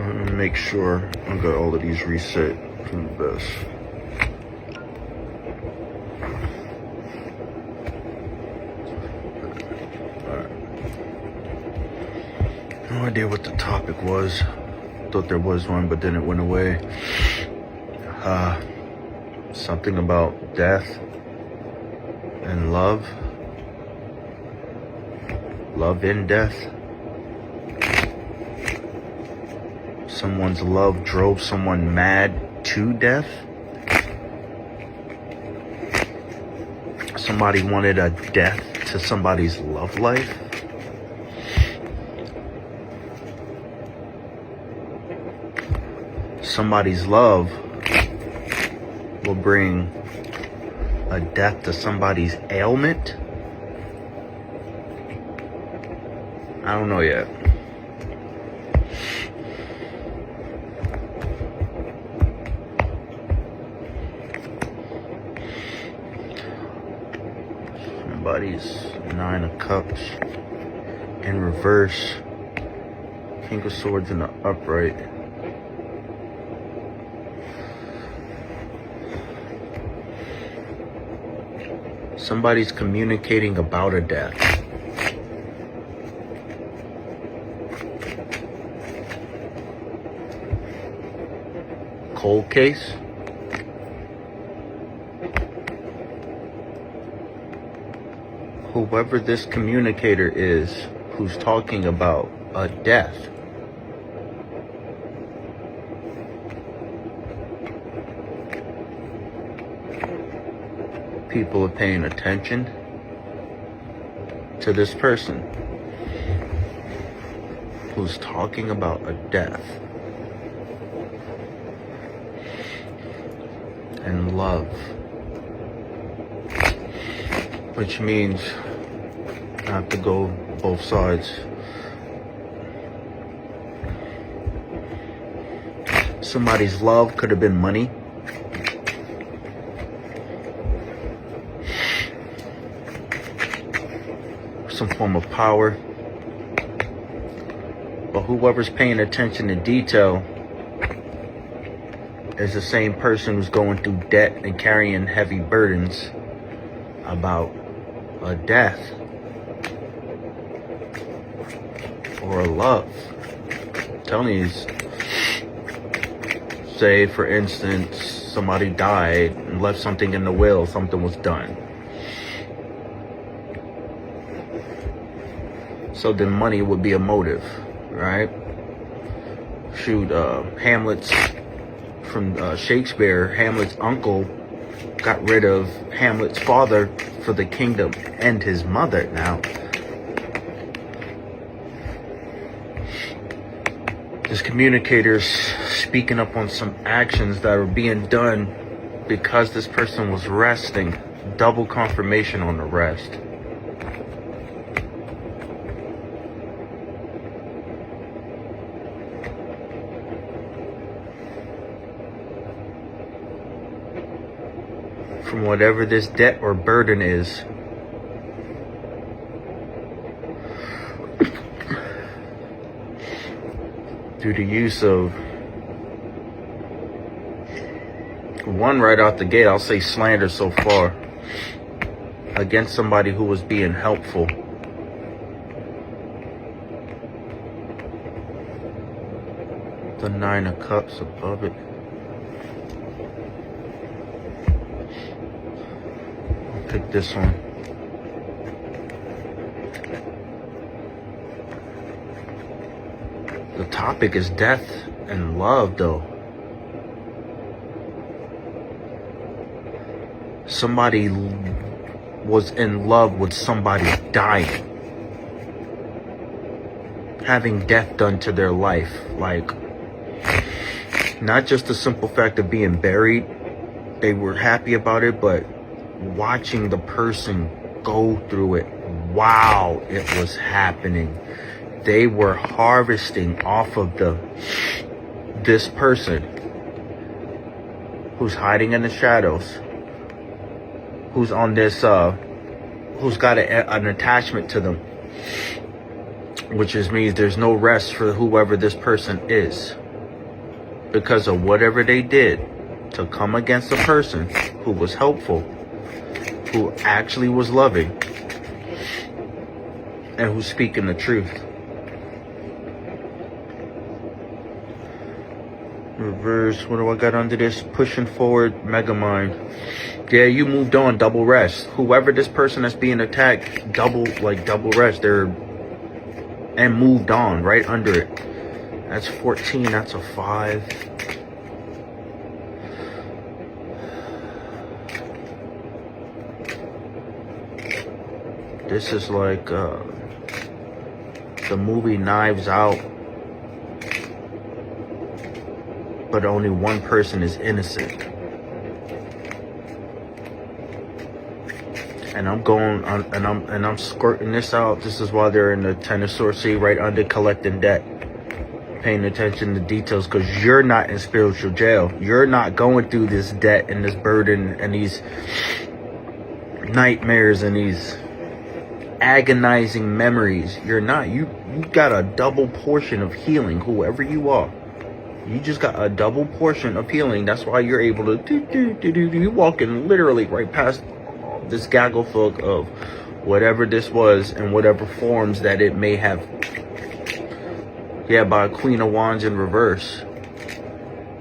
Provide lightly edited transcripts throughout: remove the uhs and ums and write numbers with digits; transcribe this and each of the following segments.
Make sure I got all of these reset from the best. Alright. No idea what the topic was. Thought there was one, but then it went away. Something about death and love. Love in death. Someone's love drove someone mad to death. Somebody wanted a death to somebody's love life. Somebody's love will bring a death to somebody's ailment. I don't know yet. Somebody's 9 of Cups in reverse. King of Swords in the upright. Somebody's communicating about a death. Cold case. Whoever this communicator is who's talking about a death, people are paying attention to this person who's talking about a death and love, which means I have to go both sides. Somebody's love could have been money. Some form of power. But whoever's paying attention to detail is the same person who's going through debt and carrying heavy burdens about a death or a love. I'm telling you, say for instance, somebody died and left something in the will, something was done. So then money would be a motive, right? Shoot, Hamlet's from Shakespeare, Hamlet's uncle got rid of Hamlet's father for the kingdom and his mother. Now, this communicator's speaking up on some actions that are being done because this person was resting. Double confirmation on the rest. From whatever this debt or burden is. Through the use of one right out the gate, I'll say slander so far, against somebody who was being helpful. The 9 of Cups above it. Pick this one. The topic is death and love, though. Somebody was in love with somebody dying, having death done to their life. Like, not just the simple fact of being buried, they were happy about it, but watching the person go through it while it was happening. They were harvesting off of this person who's hiding in the shadows, who's on this, who's got an attachment to them, which means there's no rest for whoever this person is. because of whatever they did to come against a person who was helpful, who actually was loving, and who's speaking the truth. Reverse, what do I got under this? Pushing forward, Megamind. Yeah, you moved on, double rest. Whoever this person that's being attacked, double rest. And moved on right under it. That's 14, that's a 5. This is like the movie Knives Out, but only one person is innocent. And I'm going on, and I'm skirting this out. This is why they're in the Ten of Swords, see, right under collecting debt, paying attention to details, because you're not in spiritual jail. You're not going through this debt and this burden and these nightmares and these agonizing memories. You're not. You got a double portion of healing, whoever you are. You just got a double portion of healing. That's why you're able to you walking literally right past this gaggle full of whatever this was and whatever forms that it may have. Yeah, by a Queen of Wands in reverse.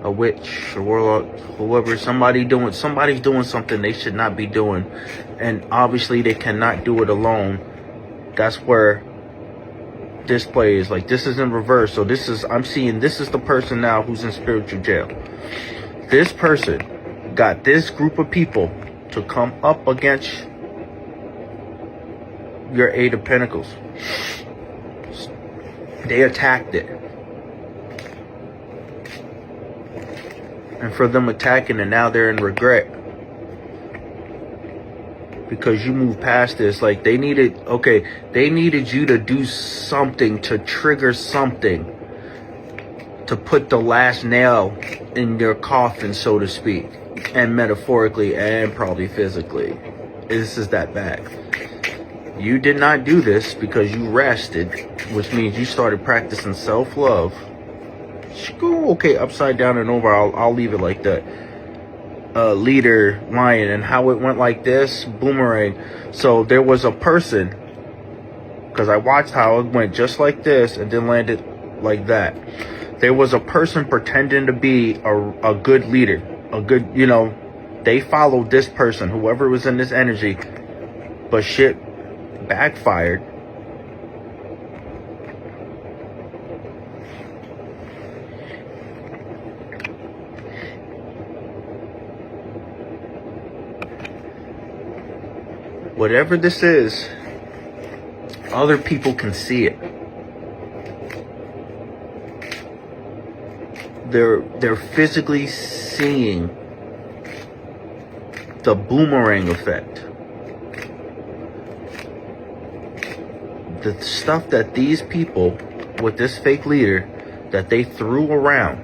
A witch, a warlock, whoever, somebody's doing something they should not be doing. And obviously they cannot do it alone. That's where this plays. Like, this is in reverse. So this is, I'm seeing, this is the person now who's in spiritual jail. This person got this group of people to come up against your Eight of Pentacles. They attacked it. And for them attacking it, now they're in regret. Because you moved past this. Like, they needed you to do something to trigger something. To put the last nail in your coffin, so to speak. And metaphorically and probably physically. This is that bad. You did not do this because you rested, which means you started practicing self-love. Okay, upside down and over, I'll leave it like that. Leader, lion, and how it went like this, boomerang. So there was a person, because I watched how it went just like this and then landed like that. There was a person pretending to be a good leader. A good, they followed this person, whoever was in this energy, but shit backfired. Whatever this is, other people can see it. They're physically seeing the boomerang effect. The stuff that these people with this fake leader that they threw around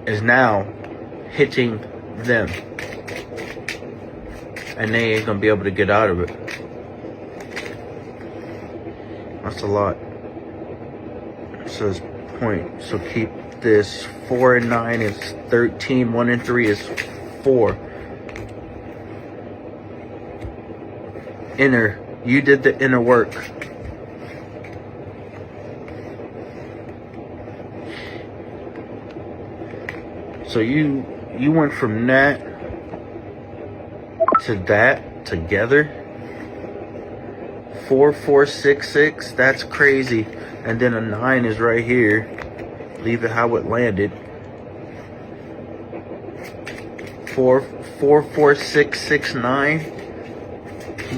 is now hitting them. And they ain't gonna be able to get out of it. That's a lot. It says point. So keep this. 4 and 9 is 13. 1 and 3 is 4. Inner. You did the inner work. So you went from that to that together. 4 4 6 6. That's crazy. And then a 9 is right here. Leave it how it landed. 4 4 4 6 6 9.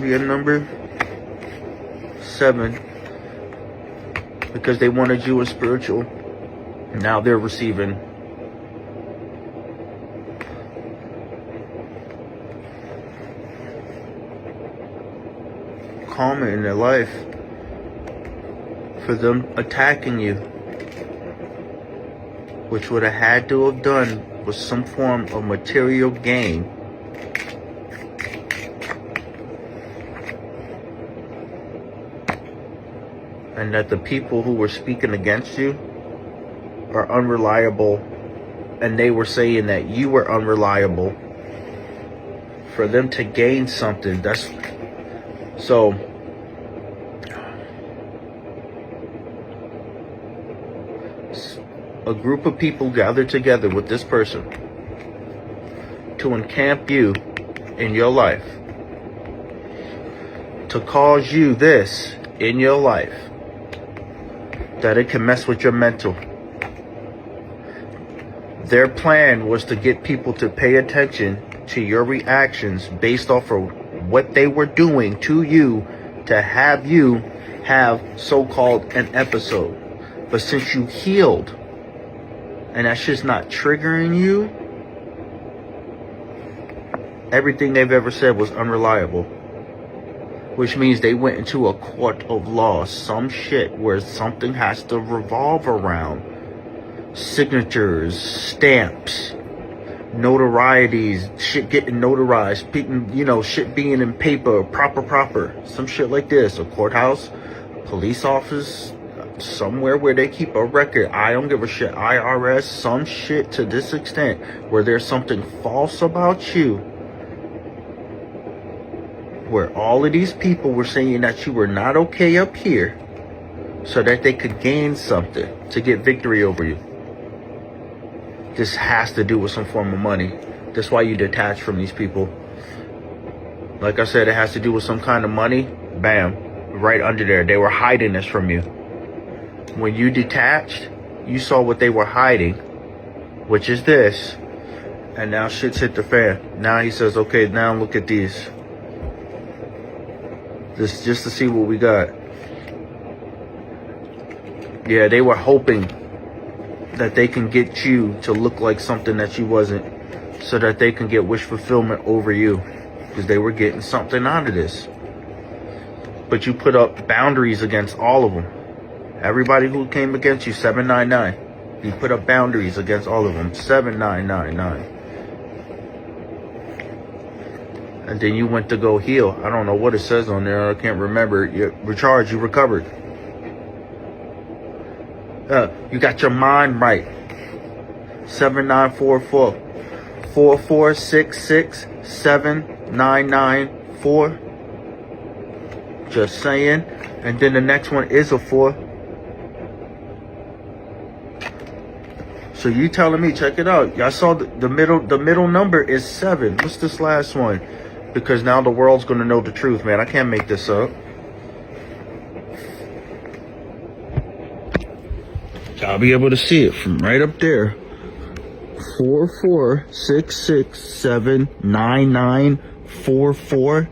Be a number 7. Because they wanted you in spiritual. Now they're receiving. Karma in their life for them attacking you, which would have had to have done with some form of material gain. And that the people who were speaking against you are unreliable, and they were saying that you were unreliable, for them to gain something. That's so. A group of people gathered together with this person to encamp you in your life, to cause you this in your life, that it can mess with your mental. Their plan was to get people to pay attention to your reactions based off of what they were doing to you, to have you have so-called an episode. But since you healed, and that shit's not triggering you, everything they've ever said was unreliable. Which means they went into a court of law, some shit where something has to revolve around signatures, stamps, notorieties, shit getting notarized, shit being in paper, proper, some shit like this. A courthouse, police office, somewhere where they keep a record. I don't give a shit. IRS, some shit to this extent where there's something false about you, where all of these people were saying that you were not okay up here so that they could gain something to get victory over you. This has to do with some form of money. That's why you detach from these people. Like I said, it has to do with some kind of money. Bam, right under there. They were hiding this from you. When you detached, you saw what they were hiding, which is this. And now shit's hit the fan. Now he says, okay, now look at these. This just to see what we got. Yeah, they were hoping that they can get you to look like something that you wasn't, so that they can get wish fulfillment over you, because they were getting something out of this. But you put up boundaries against all of them. Everybody who came against you, 799. You put up boundaries against all of them, 7999. And then you went to go heal. I don't know what it says on there. I can't remember. You recharged. You recovered. You got your mind right. 7944 4466 7994. Just saying. And then the next one is a 4. So you telling me, check it out. Y'all saw the middle number is 7. What's this last one? Because now the world's gonna know the truth, man. I can't make this up. I'll be able to see it from right up there. 44667994.